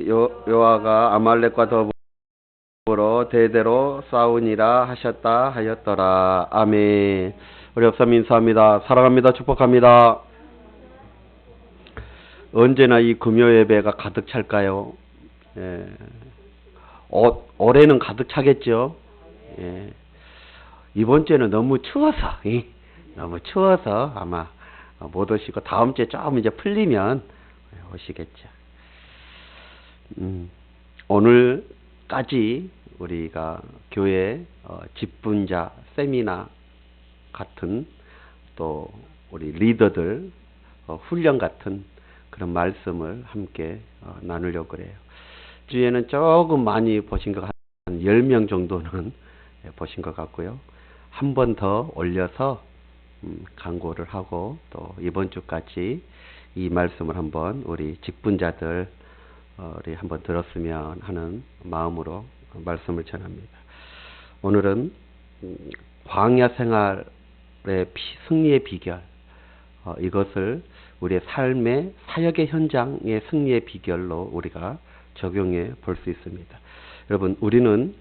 여호와가 아말렉과 더불어 대대로 싸우니라 하셨다 하였더라. 아멘. 우리 합삼 인사합니다. 사랑합니다. 축복합니다. 언제나 이 금요 예배가 가득 찰까요? 예. 올해는 가득 차겠죠? 예. 이번 주에는 너무 추워서 아마 못 오시고 다음 주에 좀 이제 풀리면 오시겠죠. 오늘까지 우리가 교회 직분자 세미나 같은 또 우리 리더들 훈련 같은 그런 말씀을 함께 나누려고 그래요. 주에는 조금 많이 보신 것 같아요. 한 10명 정도는 보신 것 같고요. 한 번 더 올려서 강구를 하고 또 이번 주까지 이 말씀을 한번 우리 직분자들 우리 한번 들었으면 하는 마음으로 말씀을 전합니다. 오늘은 광야 생활의 승리의 비결, 이것을 우리의 삶의 사역의 현장의 승리의 비결로 우리가 적용해 볼 수 있습니다. 여러분, 우리는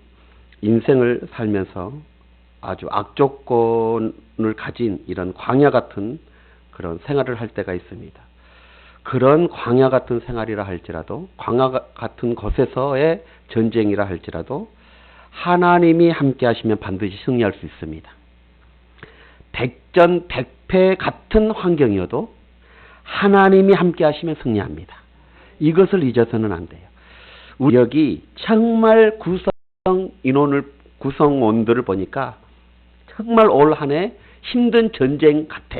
인생을 살면서 아주 악조건을 가진 이런 광야 같은 그런 생활을 할 때가 있습니다. 그런 광야 같은 생활이라 할지라도, 광야 같은 곳에서의 전쟁이라 할지라도 하나님이 함께 하시면 반드시 승리할 수 있습니다. 백전백패 같은 환경이어도 하나님이 함께 하시면 승리합니다. 이것을 잊어서는 안 돼요. 우리 여기 정말 구성원들을 보니까 정말 올 한 해 힘든 전쟁 같아.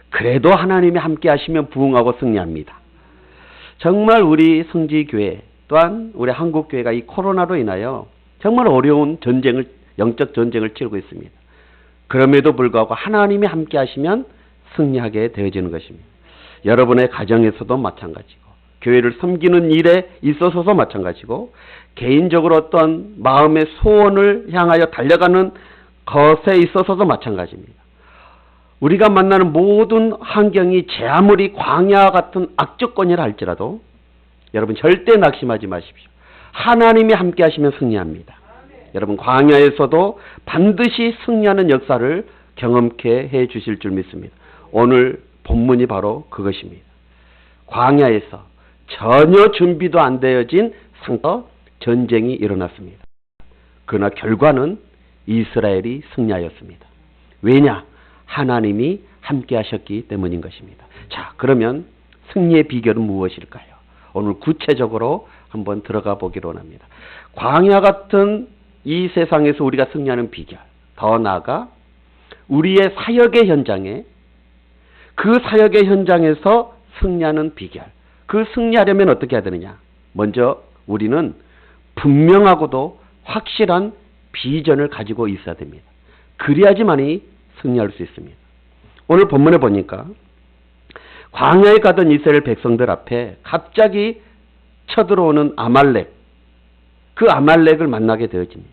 그래도 하나님이 함께 하시면 부흥하고 승리합니다. 정말 우리 성지교회 또한 우리 한국교회가 이 코로나로 인하여 정말 어려운 전쟁을, 영적 전쟁을 치르고 있습니다. 그럼에도 불구하고 하나님이 함께 하시면 승리하게 되어지는 것입니다. 여러분의 가정에서도 마찬가지고, 교회를 섬기는 일에 있어서도 마찬가지고, 개인적으로 어떤 마음의 소원을 향하여 달려가는 것에 있어서도 마찬가지입니다. 우리가 만나는 모든 환경이 제 아무리 광야 같은 악조건이라 할지라도 여러분 절대 낙심하지 마십시오. 하나님이 함께 하시면 승리합니다. 여러분, 광야에서도 반드시 승리하는 역사를 경험케 해 주실 줄 믿습니다. 오늘 본문이 바로 그것입니다. 광야에서 전혀 준비도 안 되어진 상태에서 전쟁이 일어났습니다. 그러나 결과는 이스라엘이 승리하였습니다. 왜냐? 하나님이 함께 하셨기 때문인 것입니다. 자, 그러면 승리의 비결은 무엇일까요? 오늘 구체적으로 한번 들어가 보기로 합니다. 광야 같은 이 세상에서 우리가 승리하는 비결, 더 나아가 우리의 사역의 현장에, 그 사역의 현장에서 승리하는 비결, 그 승리하려면 어떻게 해야 되느냐? 먼저 우리는 분명하고도 확실한 비전을 가지고 있어야 됩니다. 그래야지만이 승리할 수 있습니다. 오늘 본문에 보니까 광야에 가던 이스라엘 백성들 앞에 갑자기 쳐들어오는 아말렉, 그 아말렉을 만나게 되어집니다.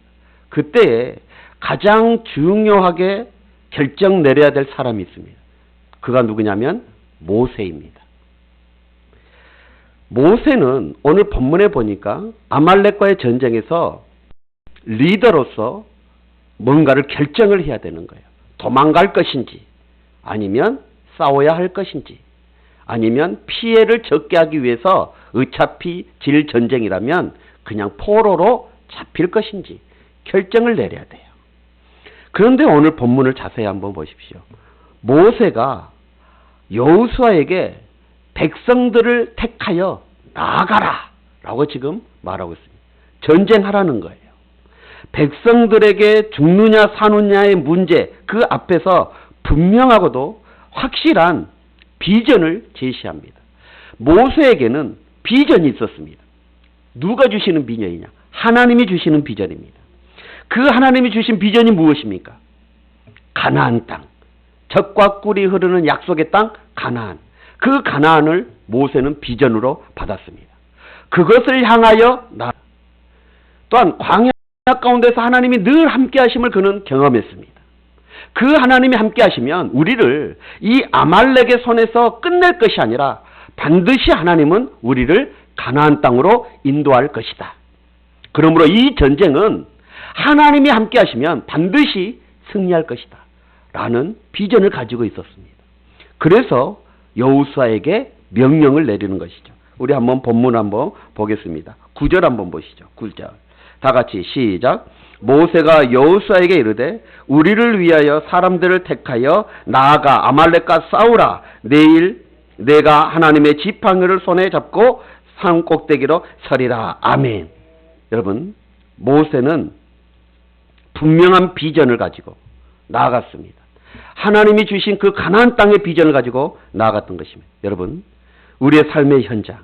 그때에 가장 중요하게 결정 내려야 될 사람이 있습니다. 그가 누구냐면 모세입니다. 모세는 오늘 본문에 보니까 아말렉과의 전쟁에서 리더로서 뭔가를 결정을 해야 되는 거예요. 도망갈 것인지, 아니면 싸워야 할 것인지, 아니면 피해를 적게 하기 위해서 어차피 질 전쟁이라면 그냥 포로로 잡힐 것인지 결정을 내려야 돼요. 그런데 오늘 본문을 자세히 한번 보십시오. 모세가 여호수아에게 백성들을 택하여 나아가라 라고 지금 말하고 있습니다. 전쟁하라는 거예요. 백성들에게 죽느냐 사느냐의 문제, 그 앞에서 분명하고도 확실한 비전을 제시합니다. 모세에게는 비전이 있었습니다. 누가 주시는 비전이냐? 하나님이 주시는 비전입니다. 그 하나님이 주신 비전이 무엇입니까? 가나안 땅, 젖과 꿀이 흐르는 약속의 땅 가나안. 그 가나안을 모세는 비전으로 받았습니다. 그것을 향하여 또한 광야 가운데서 하나님이 늘 함께 하심을 그는 경험했습니다. 그 하나님이 함께 하시면 우리를 이 아말렉의 손에서 끝낼 것이 아니라 반드시 하나님은 우리를 가나안 땅으로 인도할 것이다. 그러므로 이 전쟁은 하나님이 함께 하시면 반드시 승리할 것이다 라는 비전을 가지고 있었습니다. 그래서 여호수아에게 명령을 내리는 것이죠. 우리 한번 본문 한번 보겠습니다. 9절 한번 보시죠. 9절 다 같이 시작. 모세가 여호수아에게 이르되 우리를 위하여 사람들을 택하여 나아가 아말렉과 싸우라. 내일 내가 하나님의 지팡이를 손에 잡고 산 꼭대기로 서리라. 아멘. 여러분, 모세는 분명한 비전을 가지고 나아갔습니다. 하나님이 주신 그 가나안 땅의 비전을 가지고 나아갔던 것입니다. 여러분, 우리의 삶의 현장,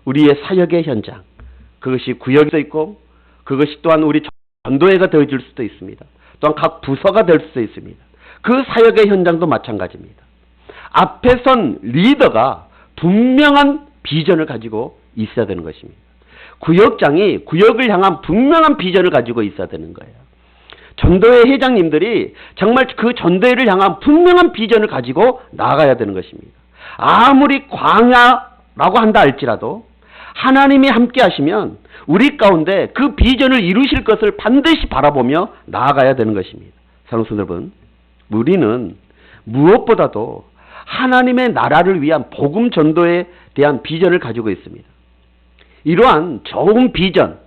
우리의 사역의 현장, 그것이 구역에서 있고 그것이 또한 우리 전도회가 되어줄 수도 있습니다. 또한 각 부서가 될 수도 있습니다. 그 사역의 현장도 마찬가지입니다. 앞에 선 리더가 분명한 비전을 가지고 있어야 되는 것입니다. 구역장이 구역을 향한 분명한 비전을 가지고 있어야 되는 거예요. 전도회 회장님들이 정말 그 전도회를 향한 분명한 비전을 가지고 나가야 되는 것입니다. 아무리 광야라고 한다 할지라도 하나님이 함께 하시면 우리 가운데 그 비전을 이루실 것을 반드시 바라보며 나아가야 되는 것입니다. 사랑하는 여러분, 우리는 무엇보다도 하나님의 나라를 위한 복음 전도에 대한 비전을 가지고 있습니다. 이러한 좋은 비전,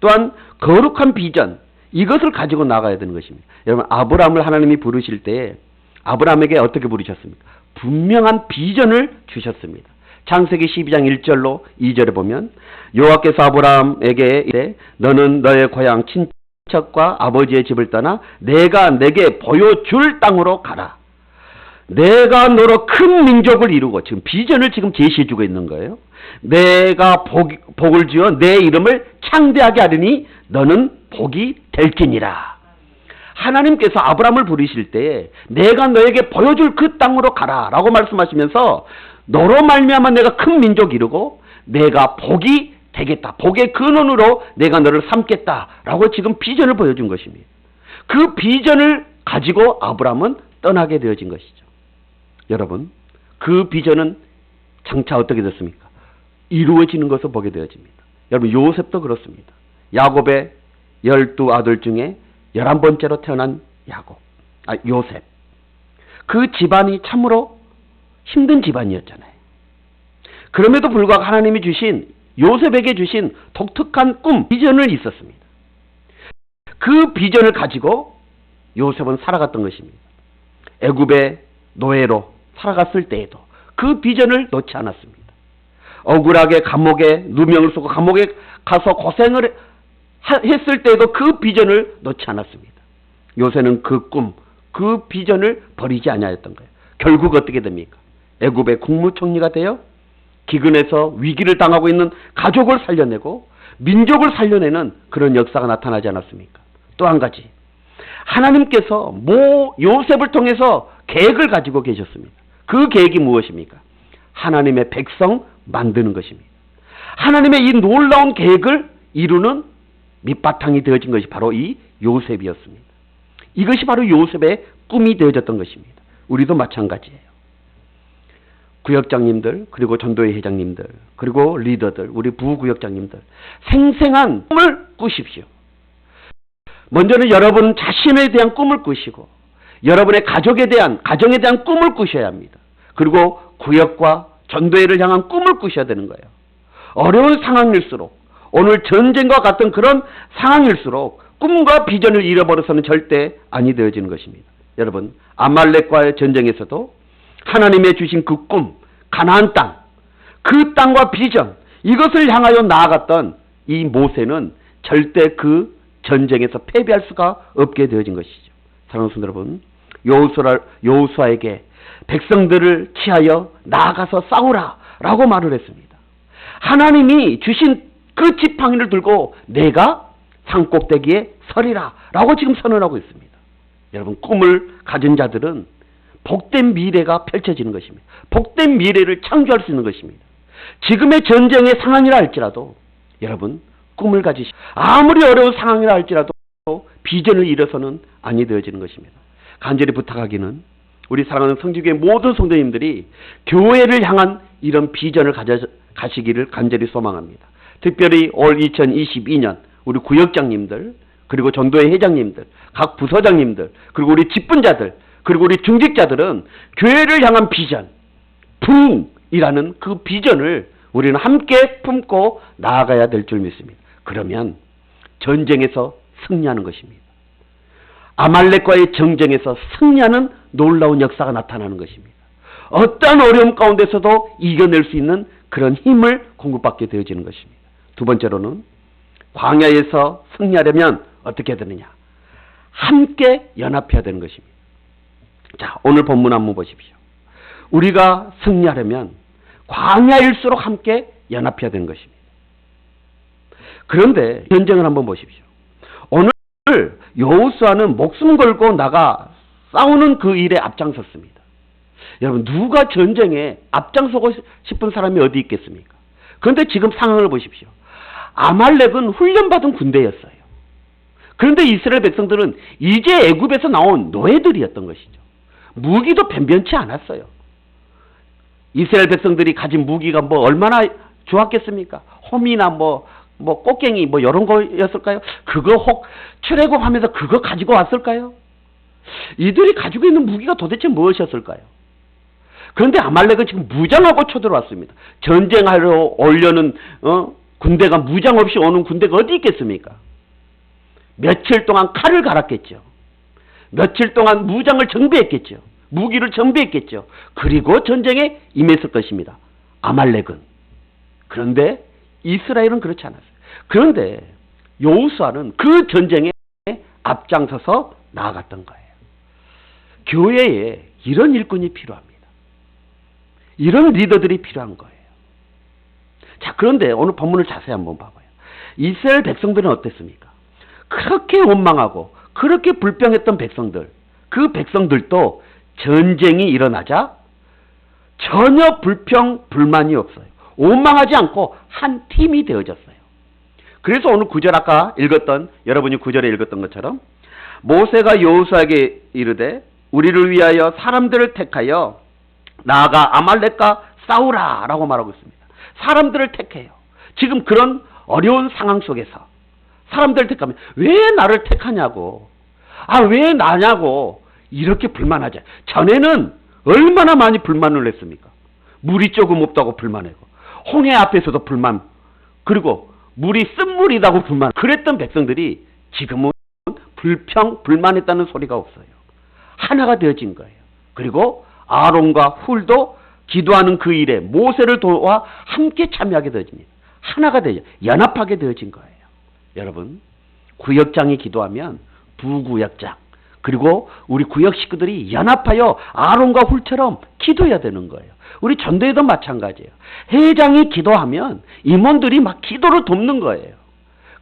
또한 거룩한 비전, 이것을 가지고 나가야 되는 것입니다. 여러분, 아브라함을 하나님이 부르실 때 아브라함에게 어떻게 부르셨습니까? 분명한 비전을 주셨습니다. 창세기 12장 1절로 2절에 보면 여호와께서 아브라함에게 이르되 너는 너의 고향 친척과 아버지의 집을 떠나 내가 내게 보여줄 땅으로 가라. 내가 너로 큰 민족을 이루고, 지금 비전을 지금 제시해주고 있는 거예요. 내가 복을 지어 내 이름을 창대하게 하리니 너는 복이 될지니라. 하나님께서 아브라함을 부르실 때 내가 너에게 보여줄 그 땅으로 가라 라고 말씀하시면서 너로 말미암아 내가 큰 민족 이루고 내가 복이 되겠다, 복의 근원으로 내가 너를 삼겠다 라고 지금 비전을 보여준 것입니다. 그 비전을 가지고 아브라함은 떠나게 되어진 것이죠. 여러분, 그 비전은 장차 어떻게 됐습니까? 이루어지는 것을 보게 되어집니다. 여러분, 요셉도 그렇습니다. 야곱의 12아들 중에 11번째로 태어난 요셉. 그 집안이 참으로 힘든 집안이었잖아요. 그럼에도 불구하고 하나님이 주신, 요셉에게 주신 독특한 꿈, 비전을 있었습니다. 그 비전을 가지고 요셉은 살아갔던 것입니다. 애굽의 노예로 살아갔을 때에도 그 비전을 놓지 않았습니다. 억울하게 감옥에 누명을 쓰고 감옥에 가서 고생을 했을 때에도 그 비전을 놓지 않았습니다. 요새는 그 꿈, 그 비전을 버리지 아니하였던 거예요. 결국 어떻게 됩니까? 애굽의 국무총리가 되어 기근에서 위기를 당하고 있는 가족을 살려내고 민족을 살려내는 그런 역사가 나타나지 않았습니까? 또 한 가지, 하나님께서 요셉을 통해서 계획을 가지고 계셨습니다. 그 계획이 무엇입니까? 하나님의 백성 만드는 것입니다. 하나님의 이 놀라운 계획을 이루는 밑바탕이 되어진 것이 바로 이 요셉이었습니다. 이것이 바로 요셉의 꿈이 되어졌던 것입니다. 우리도 마찬가지예요. 구역장님들, 그리고 전도회 회장님들, 그리고 리더들, 우리 부구역장님들, 생생한 꿈을 꾸십시오. 먼저는 여러분 자신에 대한 꿈을 꾸시고 여러분의 가정에 대한 꿈을 꾸셔야 합니다. 그리고 구역과 전도회를 향한 꿈을 꾸셔야 되는 거예요. 어려운 상황일수록, 오늘 전쟁과 같은 그런 상황일수록 꿈과 비전을 잃어버려서는 절대 아니 되어지는 것입니다. 여러분, 아말렉과의 전쟁에서도 하나님의 주신 그 꿈, 가나안 땅, 그 땅과 비전, 이것을 향하여 나아갔던 이 모세는 절대 그 전쟁에서 패배할 수가 없게 되어진 것이죠. 사랑하는 성도 여러분, 여호수아에게 백성들을 취하여 나아가서 싸우라 라고 말을 했습니다. 하나님이 주신 그 지팡이를 들고 내가 산꼭대기에 서리라 라고 지금 선언하고 있습니다. 여러분, 꿈을 가진 자들은 복된 미래가 펼쳐지는 것입니다. 복된 미래를 창조할 수 있는 것입니다. 지금의 전쟁의 상황이라 할지라도 여러분, 꿈을 가지시고 아무리 어려운 상황이라 할지라도 비전을 잃어서는 아니 되어지는 것입니다. 간절히 부탁하기는 우리 사랑하는 성지교회 모든 성도님들이 교회를 향한 이런 비전을 가지기를 간절히 소망합니다. 특별히 올 2022년 우리 구역장님들, 그리고 전도회 회장님들, 각 부서장님들, 그리고 우리 직분자들, 그리고 우리 중직자들은 교회를 향한 비전, 부흥이라는 그 비전을 우리는 함께 품고 나아가야 될 줄 믿습니다. 그러면 전쟁에서 승리하는 것입니다. 아말렉과의 정쟁에서 승리하는 놀라운 역사가 나타나는 것입니다. 어떠한 어려움 가운데서도 이겨낼 수 있는 그런 힘을 공급받게 되어지는 것입니다. 두 번째로는 광야에서 승리하려면 어떻게 되느냐? 함께 연합해야 되는 것입니다. 자, 오늘 본문 한번 보십시오. 우리가 승리하려면 광야일수록 함께 연합해야 되는 것입니다. 그런데 전쟁을 한번 보십시오. 오늘 여호수아는 목숨 걸고 나가 싸우는 그 일에 앞장섰습니다. 여러분, 누가 전쟁에 앞장서고 싶은 사람이 어디 있겠습니까? 그런데 지금 상황을 보십시오. 아말렉은 훈련받은 군대였어요. 그런데 이스라엘 백성들은 이제 애굽에서 나온 노예들이었던 것이죠. 무기도 변변치 않았어요. 이스라엘 백성들이 가진 무기가 뭐 얼마나 좋았겠습니까? 홈이나 뭐 꽃갱이 뭐 이런 거였을까요? 그거 혹 출애굽하면서 그거 가지고 왔을까요? 이들이 가지고 있는 무기가 도대체 무엇이었을까요? 그런데 아말렉은 지금 무장하고 쳐들어왔습니다. 전쟁하러 오려는 군대가 무장 없이 오는 군대가 어디 있겠습니까? 며칠 동안 칼을 갈았겠죠. 며칠 동안 무장을 정비했겠죠. 무기를 정비했겠죠. 그리고 전쟁에 임했을 것입니다. 아말렉은. 그런데 이스라엘은 그렇지 않았어요. 그런데 여호수아는 그 전쟁에 앞장서서 나아갔던 거예요. 교회에 이런 일꾼이 필요합니다. 이런 리더들이 필요한 거예요. 자, 그런데 오늘 본문을 자세히 한번 봐봐요. 이스라엘 백성들은 어땠습니까? 그렇게 원망하고 그렇게 불평했던 백성들, 그 백성들도 전쟁이 일어나자 전혀 불평, 불만이 없어요. 원망하지 않고 한 팀이 되어졌어요. 그래서 오늘 9절 아까 읽었던, 여러분이 9절에 읽었던 것처럼 모세가 여호수아에게 이르되 우리를 위하여 사람들을 택하여 나아가 아말렉과 싸우라 라고 말하고 있습니다. 사람들을 택해요. 지금 그런 어려운 상황 속에서 사람들을 택하면 왜 나를 택하냐고, 왜 나냐고 이렇게 불만하자. 전에는 얼마나 많이 불만을 했습니까? 물이 조금 없다고 불만하고, 홍해 앞에서도 불만, 그리고 물이 쓴물이라고 불만. 그랬던 백성들이 지금은 불만했다는 소리가 없어요. 하나가 되어진 거예요. 그리고 아론과 훌도 기도하는 그 일에 모세를 도와 함께 참여하게 되어집니다. 하나가 되죠. 연합하게 되어진 거예요. 여러분, 구역장이 기도하면 부구역장, 그리고 우리 구역 식구들이 연합하여 아론과 훌처럼 기도해야 되는 거예요. 우리 전도회도 마찬가지예요. 회장이 기도하면 임원들이 막 기도를 돕는 거예요.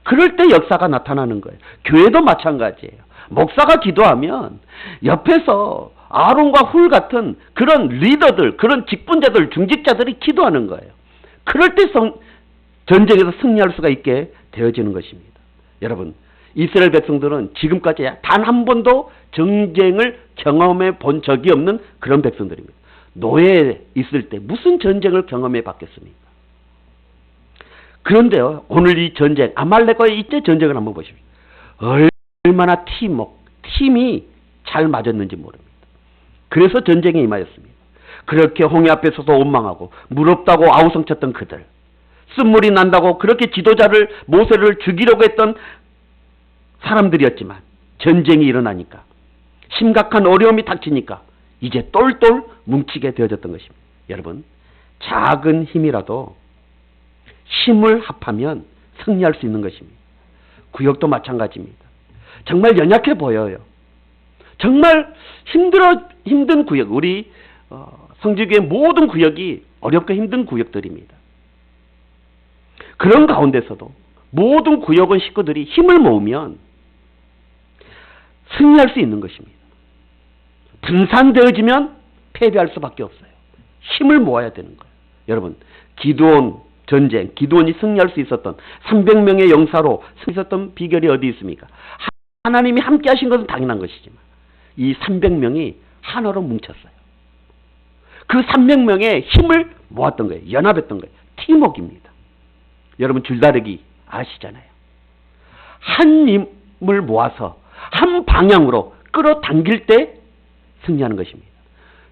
그럴 때 역사가 나타나는 거예요. 교회도 마찬가지예요. 목사가 기도하면 옆에서 아론과 훌 같은 그런 리더들, 그런 직분자들, 중직자들이 기도하는 거예요. 그럴 때 전쟁에서 승리할 수가 있게 되어지는 것입니다. 여러분, 이스라엘 백성들은 지금까지 단 한 번도 전쟁을 경험해 본 적이 없는 그런 백성들입니다. 노예에 있을 때 무슨 전쟁을 경험해 봤겠습니까? 그런데요, 오늘 이 전쟁, 아말렉과의 이때 전쟁을 한번 보십시오. 얼마나 팀이 잘 맞았는지 모릅니다. 그래서 전쟁에 임하였습니다. 그렇게 홍해 앞에서도 원망하고 물 없다고 아우성쳤던 그들, 쓴물이 난다고 그렇게 지도자를, 모세를 죽이려고 했던 사람들이었지만 전쟁이 일어나니까, 심각한 어려움이 닥치니까 이제 똘똘 뭉치게 되어졌던 것입니다. 여러분, 작은 힘이라도 힘을 합하면 승리할 수 있는 것입니다. 구역도 마찬가지입니다. 정말 연약해 보여요. 정말 힘든 구역, 우리 성지교회 모든 구역이 어렵고 힘든 구역들입니다. 그런 가운데서도 모든 구역원 식구들이 힘을 모으면 승리할 수 있는 것입니다. 분산되어지면 패배할 수밖에 없어요. 힘을 모아야 되는 거예요. 여러분, 기드온 전쟁, 기드온이 승리할 수 있었던 300명의 용사로 승리했던 비결이 어디 있습니까? 하나님이 함께 하신 것은 당연한 것이지만 이 300명이 하나로 뭉쳤어요. 그 300명의 힘을 모았던 거예요. 연합했던 거예요. 팀워크입니다. 여러분 줄다리기 아시잖아요. 한 힘을 모아서 한 방향으로 끌어당길 때 승리하는 것입니다.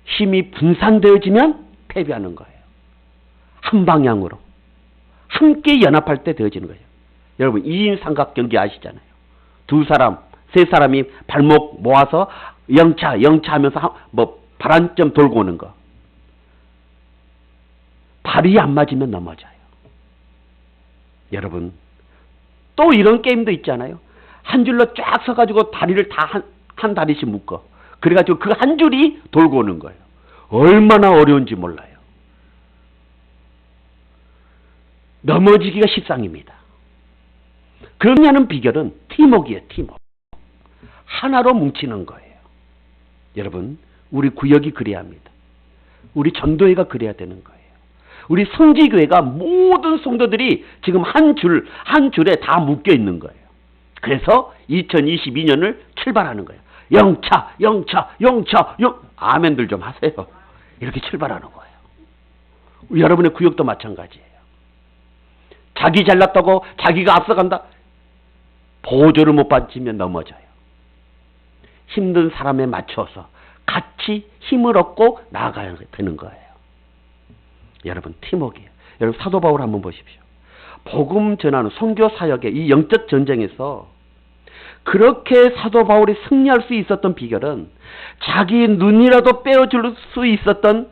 힘이 분산되어지면 패배하는 거예요. 한 방향으로 함께 연합할 때 되어지는 거예요. 여러분 2인 삼각 경기 아시잖아요. 두 사람, 세 사람이 발목 모아서 영차 하면서 발한점 돌고 오는 거. 발이 안 맞으면 넘어져요. 여러분 또 이런 게임도 있잖아요. 한 줄로 쫙 서가지고 다리를 다 한 다리씩 묶어. 그래가지고 그 한 줄이 돌고 오는 거예요. 얼마나 어려운지 몰라요. 넘어지기가 십상입니다. 그러냐는 비결은 팀워크예요. 팀워크. 하나로 뭉치는 거예요. 여러분 우리 구역이 그래야 합니다. 우리 전도회가 그래야 되는 거예요. 우리 성지교회가 모든 성도들이 지금 한 줄에 다 묶여 있는 거예요. 그래서 2022년을 출발하는 거예요. 영차. 아멘들 좀 하세요. 이렇게 출발하는 거예요. 여러분의 구역도 마찬가지예요. 자기 잘났다고 자기가 앞서간다. 보조를 못 받으면 넘어져요. 힘든 사람에 맞춰서 같이 힘을 얻고 나아가야 되는 거예요. 여러분 팀워크예요. 여러분 사도 바울 한번 보십시오. 복음 전하는 선교 사역의 이 영적 전쟁에서 그렇게 사도 바울이 승리할 수 있었던 비결은 자기 눈이라도 빼어줄 수 있었던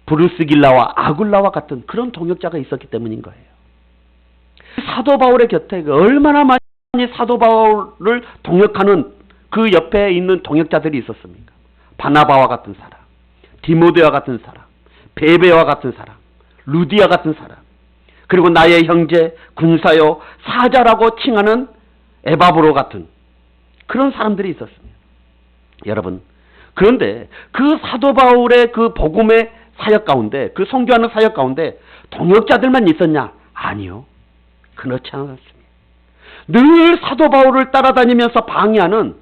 브루스길라와 아굴라와 같은 그런 동역자가 있었기 때문인 거예요. 사도 바울의 곁에 얼마나 많이 사도 바울을 동역하는 그 옆에 있는 동역자들이 있었습니까? 바나바와 같은 사람, 디모데와 같은 사람, 베베와 같은 사람, 루디아 같은 사람, 그리고 나의 형제, 군사요, 사자라고 칭하는 에바브로 같은 그런 사람들이 있었습니다. 여러분, 그런데 그 사도 바울의 그 복음의 사역 가운데, 그 선교하는 사역 가운데 동역자들만 있었냐? 아니요. 그렇지 않았습니다. 늘 사도 바울을 따라다니면서 방해하는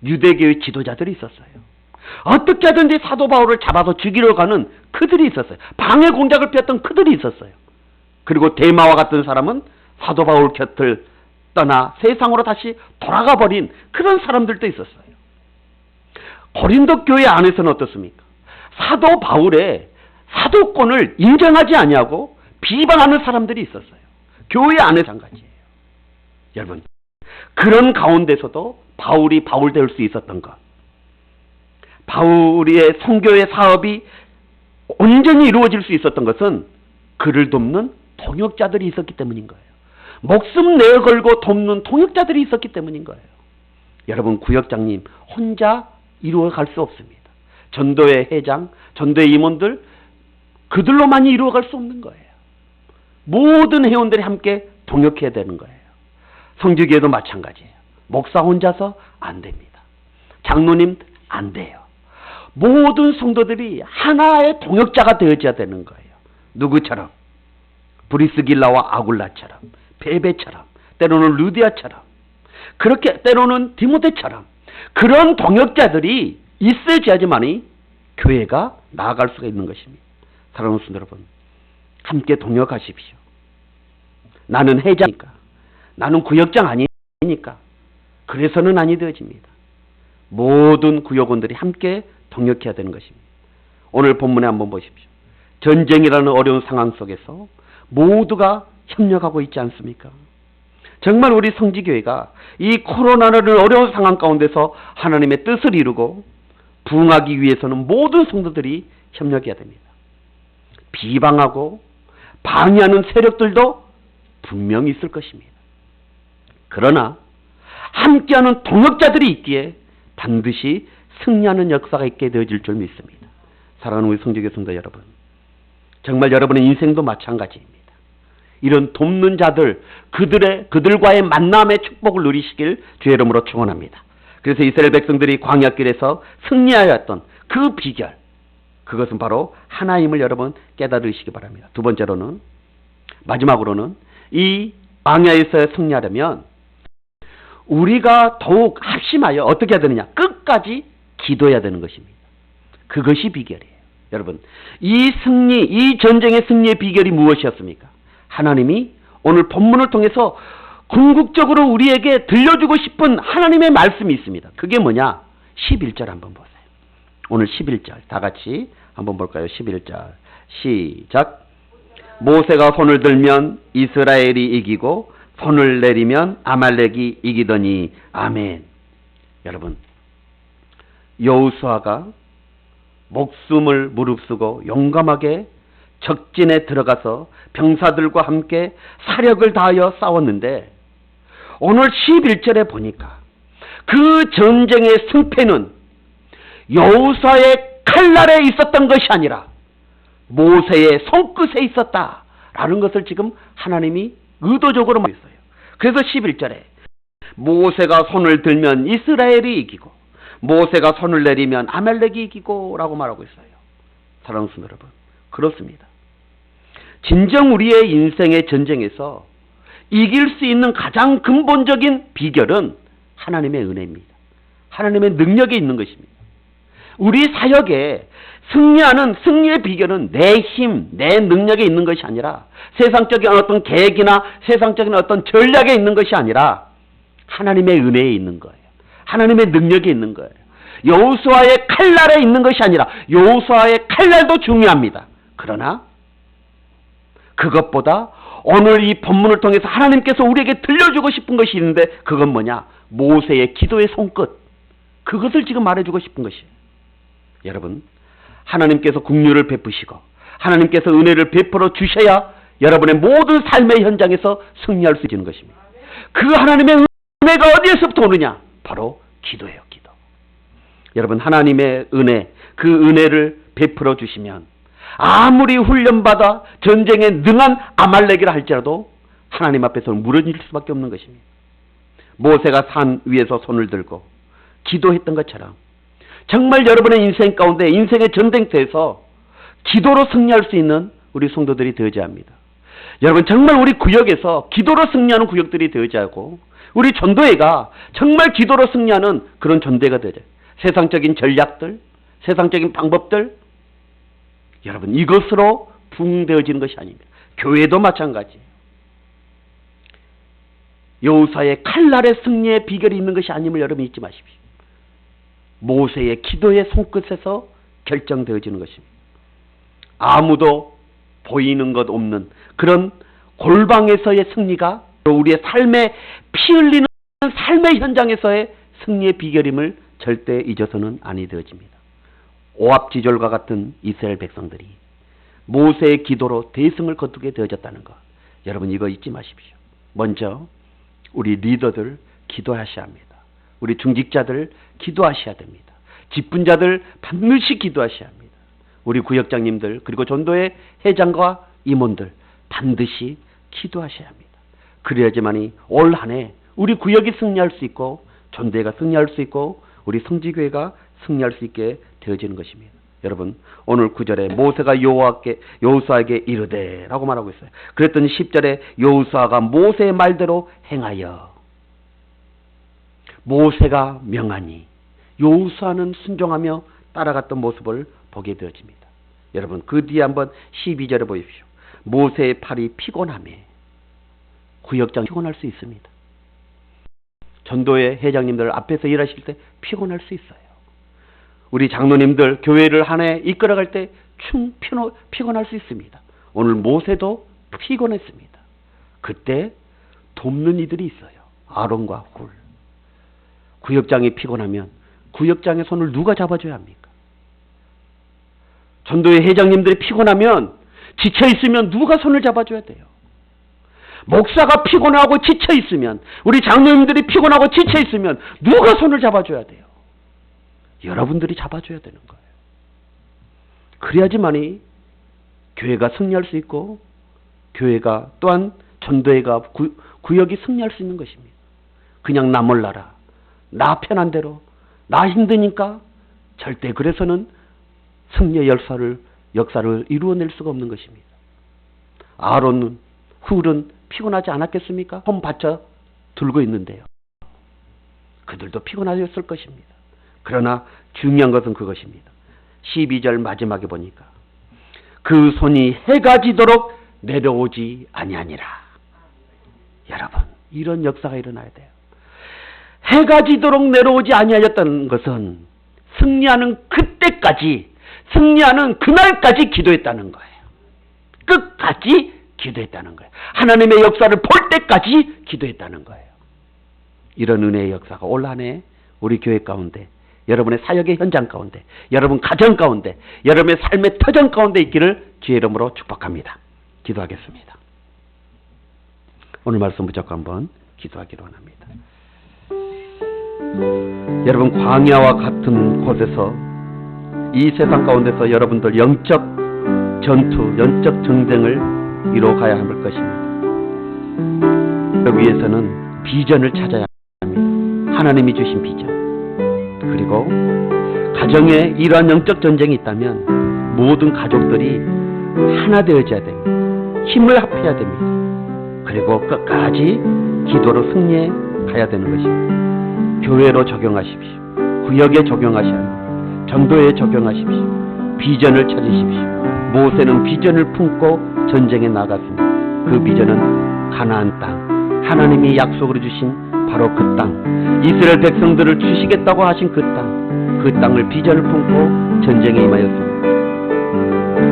유대교의 지도자들이 있었어요. 어떻게 하든지 사도 바울을 잡아서 죽이려 가는 그들이 있었어요. 방해 공작을 폈던 그들이 있었어요. 그리고 데마와 같은 사람은 사도 바울 곁을 떠나 세상으로 다시 돌아가 버린 그런 사람들도 있었어요. 고린도 교회 안에서는 어떻습니까? 사도 바울의 사도권을 인정하지 아니하고 비방하는 사람들이 있었어요. 교회 안에 마찬가지예요. 여러분, 그런 가운데서도 바울이 바울 될 수 있었던 것, 바울의 선교의 사업이 온전히 이루어질 수 있었던 것은 그를 돕는 동역자들이 있었기 때문인 거예요. 목숨 내어 걸고 돕는 동역자들이 있었기 때문인 거예요. 여러분, 구역장님 혼자 이루어갈 수 없습니다. 전도회 회장, 전도회 임원들, 그들로만이 이루어갈 수 없는 거예요. 모든 회원들이 함께 동역해야 되는 거예요. 성지교회도 마찬가지예요. 목사 혼자서 안 됩니다. 장로님 안 돼요. 모든 성도들이 하나의 동역자가 되어져야 되는 거예요. 누구처럼? 브리스길라와 아굴라처럼, 베베처럼, 때로는 루디아처럼, 그렇게 때로는 디모데처럼 그런 동역자들이 있어야지만이 교회가 나아갈 수가 있는 것입니다. 사랑하는 성도 여러분, 함께 동역하십시오. 나는 회장이니까, 나는 구역장 아니니까 그래서는 아니 되어집니다. 모든 구역원들이 함께 동역해야 되는 것입니다. 오늘 본문에 한번 보십시오. 전쟁이라는 어려운 상황 속에서 모두가 협력하고 있지 않습니까? 정말 우리 성지교회가 이 코로나라는 어려운 상황 가운데서 하나님의 뜻을 이루고 부흥하기 위해서는 모든 성도들이 협력해야 됩니다. 비방하고 방해하는 세력들도 분명히 있을 것입니다. 그러나 함께하는 동역자들이 있기에 반드시 승리하는 역사가 있게 되어질 줄 믿습니다. 사랑하는 우리 성지교회 성도 여러분, 정말 여러분의 인생도 마찬가지입니다. 이런 돕는 자들, 그들과의 만남의 축복을 누리시길 주의 이름으로 축원합니다. 그래서 이스라엘 백성들이 광야길에서 승리하였던 그 비결, 그것은 바로 하나임을 여러분 깨달으시기 바랍니다. 두 번째로는, 마지막으로는 이 광야에서 승리하려면 우리가 더욱 합심하여 어떻게 해야 되느냐? 끝까지 기도해야 되는 것입니다. 그것이 비결이에요. 여러분, 이 전쟁의 승리의 비결이 무엇이었습니까? 하나님이 오늘 본문을 통해서 궁극적으로 우리에게 들려주고 싶은 하나님의 말씀이 있습니다. 그게 뭐냐? 11절 한번 보세요. 오늘 11절 다 같이 한번 볼까요? 11절 시작. 모세가 손을 들면 이스라엘이 이기고 손을 내리면 아말렉이 이기더니 아멘. 여러분, 여호수아가 목숨을 무릅쓰고 용감하게 적진에 들어가서 병사들과 함께 사력을 다하여 싸웠는데 오늘 11절에 보니까 그 전쟁의 승패는 여호수아의 칼날에 있었던 것이 아니라 모세의 손끝에 있었다라는 것을 지금 하나님이 의도적으로 말했어요. 그래서 11절에 모세가 손을 들면 이스라엘이 이기고 모세가 손을 내리면 아말렉이 이기고 라고 말하고 있어요. 사랑하는 성도 여러분, 그렇습니다. 진정 우리의 인생의 전쟁에서 이길 수 있는 가장 근본적인 비결은 하나님의 은혜입니다. 하나님의 능력에 있는 것입니다. 우리 사역에 승리하는 승리의 비결은 내 힘, 내 능력에 있는 것이 아니라 세상적인 어떤 계획이나 세상적인 어떤 전략에 있는 것이 아니라 하나님의 은혜에 있는 거예요. 하나님의 능력에 있는 거예요. 여호수아의 칼날에 있는 것이 아니라 여호수아의 칼날도 중요합니다. 그러나 그것보다 오늘 이 본문을 통해서 하나님께서 우리에게 들려주고 싶은 것이 있는데 그건 뭐냐? 모세의 기도의 손끝. 그것을 지금 말해주고 싶은 것이에요. 여러분, 하나님께서 긍휼을 베푸시고 하나님께서 은혜를 베풀어 주셔야 여러분의 모든 삶의 현장에서 승리할 수 있는 것입니다. 그 하나님의 은혜가 어디에서부터 오느냐? 바로 기도예요. 기도. 여러분, 하나님의 은혜, 그 은혜를 베풀어 주시면 아무리 훈련받아 전쟁에 능한 아말렉이라 할지라도 하나님 앞에서는 무너질 수밖에 없는 것입니다. 모세가 산 위에서 손을 들고 기도했던 것처럼 정말 여러분의 인생 가운데 인생의 전쟁터에서 기도로 승리할 수 있는 우리 성도들이 되어야 합니다. 여러분, 정말 우리 구역에서 기도로 승리하는 구역들이 되어야 하고 우리 전도회가 정말 기도로 승리하는 그런 전도회가 되어야 해요. 세상적인 전략들, 세상적인 방법들, 여러분, 이것으로 부흥되어지는 것이 아닙니다. 교회도 마찬가지예요. 여호수아의 칼날의 승리의 비결이 있는 것이 아님을 여러분 잊지 마십시오. 모세의 기도의 손끝에서 결정되어지는 것입니다. 아무도 보이는 것 없는 그런 골방에서의 승리가 우리의 삶에 피 흘리는 삶의 현장에서의 승리의 비결임을 절대 잊어서는 아니 되어집니다. 오합지졸과 같은 이스라엘 백성들이 모세의 기도로 대승을 거두게 되어졌다는 것, 여러분 이거 잊지 마십시오. 먼저 우리 리더들 기도하셔야 합니다. 우리 중직자들 기도하셔야 됩니다. 직분자들 반드시 기도하셔야 합니다. 우리 구역장님들 그리고 전도의 회장과 임원들 반드시 기도하셔야 합니다. 그래야지만이 올 한 해 우리 구역이 승리할 수 있고 전도회가 승리할 수 있고 우리 성지교회가 승리할 수 있게 되어지는 것입니다. 여러분, 오늘 9절에 모세가 여호수아에게 이르되 라고 말하고 있어요. 그랬더니 10절에 여호수아가 모세의 말대로 행하여, 모세가 명하니 여호수아는 순종하며 따라갔던 모습을 보게 되어집니다. 여러분, 그 뒤에 한번 12절에 보십시오. 모세의 팔이 피곤함에, 구역장 피곤할 수 있습니다. 전도회 회장님들 앞에서 일하실 때 피곤할 수 있어요. 우리 장로님들 교회를 한 해 이끌어갈 때 피곤할 수 있습니다. 오늘 모세도 피곤했습니다. 그때 돕는 이들이 있어요. 아론과 훌. 구역장이 피곤하면 구역장의 손을 누가 잡아줘야 합니까? 전도회 회장님들이 피곤하면 지쳐있으면 누가 손을 잡아줘야 돼요? 목사가 피곤하고 지쳐있으면, 우리 장로님들이 피곤하고 지쳐있으면 누가 손을 잡아줘야 돼요? 여러분들이 잡아줘야 되는 거예요. 그래야지만이 교회가 승리할 수 있고 교회가 또한 전도회가 구역이 승리할 수 있는 것입니다. 그냥 나 몰라라, 나 편한 대로, 나 힘드니까 절대 그래서는 승리의 역사를 이루어낼 수가 없는 것입니다. 아론은 훌은 피곤하지 않았겠습니까? 손 받쳐 들고 있는데요. 그들도 피곤하셨을 것입니다. 그러나 중요한 것은 그것입니다. 12절 마지막에 보니까 그 손이 해가 지도록 내려오지 아니하니라. 여러분, 이런 역사가 일어나야 돼요. 해가 지도록 내려오지 아니하였다는 것은 승리하는 그때까지, 승리하는 그날까지 기도했다는 거예요. 끝까지 기도했다는 거예요. 하나님의 역사를 볼 때까지 기도했다는 거예요. 이런 은혜의 역사가 올 한 해 우리 교회 가운데, 여러분의 사역의 현장 가운데, 여러분 가정 가운데, 여러분의 삶의 터전 가운데 있기를 주의 이름으로 축복합니다. 기도하겠습니다. 오늘 말씀 붙잡고 한번 기도하기로 원합니다. 여러분, 광야와 같은 곳에서, 이 세상 가운데서 여러분들 영적 전투, 영적 전쟁을 이뤄가야 할 것입니다. 그 위해서는 비전을 찾아야 합니다. 하나님이 주신 비전. 그리고 가정에 이러한 영적 전쟁이 있다면 모든 가족들이 하나 되어져야 됩니다. 힘을 합해야 됩니다. 그리고 끝까지 기도로 승리해 가야 되는 것입니다. 교회로 적용하십시오. 구역에 적용하셔야 합니다. 전도에 적용하십시오. 비전을 찾으십시오. 모세는 비전을 품고 전쟁에 나갔습니다. 그 비전은 가나안 땅, 하나님이 약속으로 주신 바로 그 땅, 이스라엘 백성들을 주시겠다고 하신 그 땅, 그 땅을 비전을 품고 전쟁에 임하였습니다.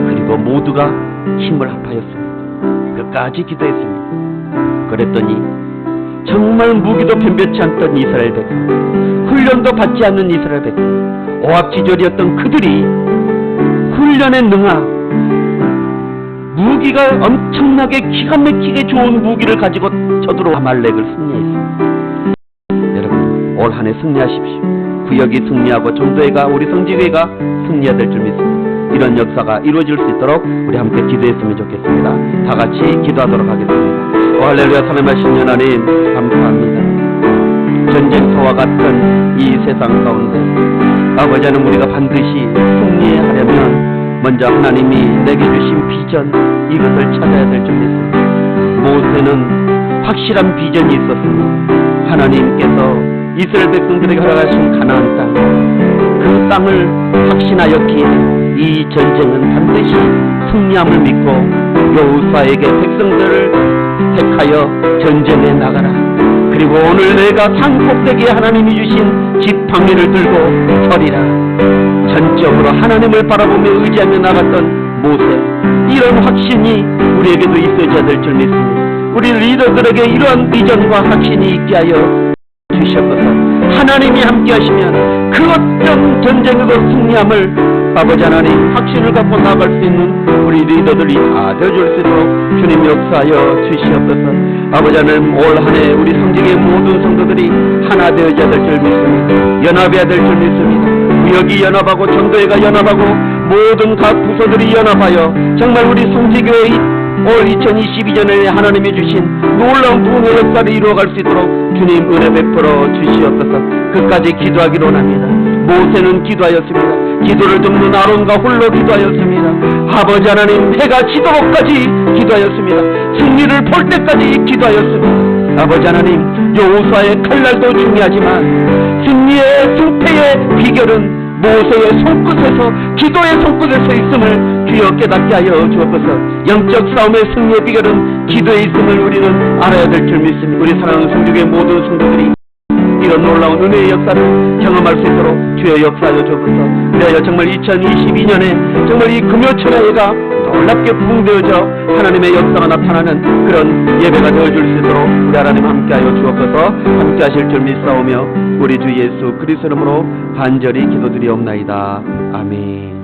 그리고 모두가 힘을 합하였습니다. 끝까지 기도했습니다. 그랬더니 정말 무기도 변변치 않던 이스라엘 백성, 훈련도 받지 않는 이스라엘 백성, 오합지졸이었던 그들이 훈련에 능하 무기가 엄청나게 기가 막히게 좋은 무기를 가지고 저들어 아말렉을 승리했습니다. 여러분, 올 한 해 승리하십시오. 구역이 승리하고 전도회가, 우리 성지교회가 승리해야 될 줄 믿습니다. 이런 역사가 이루어질 수 있도록 우리 함께 기도했으면 좋겠습니다. 다 같이 기도하도록 하겠습니다. 할렐루야. 살아계신 하나님 감사합니다. 전쟁터와 같은 이 세상 가운데 아버지 하나님, 우리가 반드시 승리하려면 먼저 하나님이 내게 주신 비전, 이것을 찾아야 될 줄 믿습니다. 모세는 확실한 비전이 있었습니다. 하나님께서 이스라엘 백성들에게 허락하신 가나안 땅, 그 땅을 확신하였기에 이 전쟁은 반드시 승리함을 믿고 여호수아에게 백성들을 택하여 전쟁에 나가라. 그리고 오늘 내가 산 꼭대기에 하나님이 주신 지팡이를 들고 서리라. 전적으로 하나님을 바라보며 의지하며 나갔던 모세, 이런 확신이 우리에게도 있어야 될 줄 믿습니다. 우리 리더들에게 이러한 비전과 확신이 있게 하여 주시옵소서. 하나님이 함께 하시면 그 어떤 전쟁에도 승리함을 아버지 하나님 확신을 갖고 나갈 수 있는 우리 리더들이 다 되어줄 수 있도록 주님 역사하여 주시옵소서. 아버지 하나님, 올 한 해 우리 성직의 모든 성도들이 하나 되어져야 될 줄 믿습니다. 연합해야 될 줄 믿습니다. 구역이 연합하고 전도회가 연합하고 모든 각 부서들이 연합하여 정말 우리 성지교회의 올 2022년에 하나님이 주신 놀라운 부흥의 역사를 이루어갈 수 있도록 주님 은혜 베풀어 주시옵소서. 끝까지 기도하기로 합니다. 모세는 기도하였습니다. 기도를 듣는 아론과 홀로 기도하였습니다. 아버지 하나님, 해가 지도록까지 기도하였습니다. 승리를 볼 때까지 기도하였습니다. 아버지 하나님, 여호수아의 칼날도 중요하지만 승리의 승패의 비결은 모세의 손끝에서, 기도의 손끝에서 있음을 주여 깨닫게 하여 주옵소서. 영적 싸움의 승리의 비결은 기도에 있음을 우리는 알아야 될 줄 믿습니다. 우리 사랑하는 성도의 모든 성도들이 이런 놀라운 은혜의 역사를 경험할 수 있도록 주여 역사하여 주옵소서. 그래야 정말 2022년에 정말 이 금요철야회가 놀랍게 부흥되어져 하나님의 역사가 나타나는 그런 예배가 되어줄 수 있도록 우리 하나님 함께하여 주옵소서. 함께하실 줄 믿사오며 우리 주 예수 그리스도 이름으로 간절히 기도드리옵나이다. 아멘.